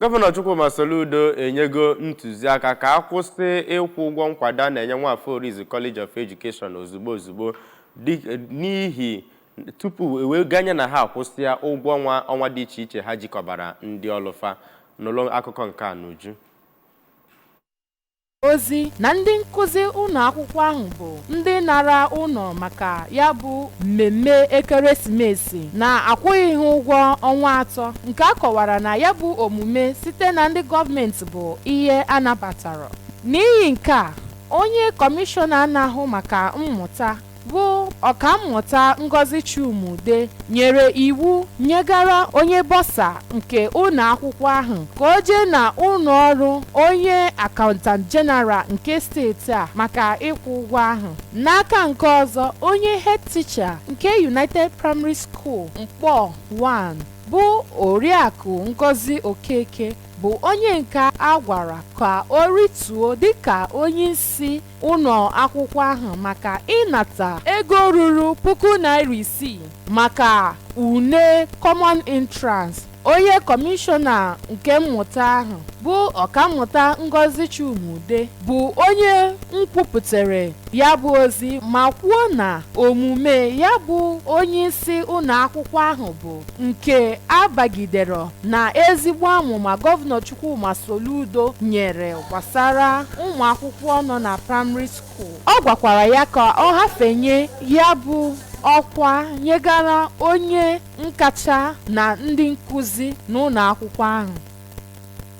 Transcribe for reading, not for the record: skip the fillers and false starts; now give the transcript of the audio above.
Gọvanọ Chukwuma Soludo enyego ntụziaka ka akwụsị ịkwụ ụgwọ nkwado na-enye Nwafọ Orizu College of Education ozugbo n'ihi tupu wee ganye na ha akwụsị ụgwọ ọnwa dị iche iche ha jikọbara ndị ọlụfa n'ụlọ akụkọ nke a n'uju. Ozi na ndị nkụzi ụlọ akwụkwọ ahụ bụ ndị nara ụlọ maka ya bụ mmemme ekeresimesi na-akwụghị ha ụgwọ ọnwa atọ, nke a kọwara na ya bụ omume site na ndị gọọmenti bụ ihe a nabatara. N'ihi nke a, onye kọmishọna na-ahụ maka mmụta bụ ọkammụta Ngozi Chumude nyere iwu nyegara onye bọsa nke ụlọ akwụkwọ ahụ ka o jee na ụlọ ọrụ onye akaụntant jeneral nke steeti a maka ịkwụ ụgwọ ahụ. N'aka nke ọzọ, onye head teacher nke United Primary School Mkpọ 1 bụ Oriakụ Ngozi Okeke bụ onye nke a gwara ka o rituo dịka onye isi ụlọ akwụkwọ ahụ maka ịnata ego ruru $6,000 maka ule common entrance. Onye kọmishọna nke mmụta ahụ bụ ọkammụta Ngozi Chumude bụ onye nkwupụtara ya bụ ozi ma kwuo na omume ya bụ onye isi ụlọ akwụkwọ ahụ bụ nke abagidere na ezigbo amụma Gọvanọ Chukwuma Soludo nyere gbasara ụmụ akwụkwọ nọ na praịmarị skuul. Ọ gwakwara ya ka ọ hafenye ya bụ ọkwa nyegara onye nkacha na ndị nkụzi n'ụlọ akwụkwọ ahụ.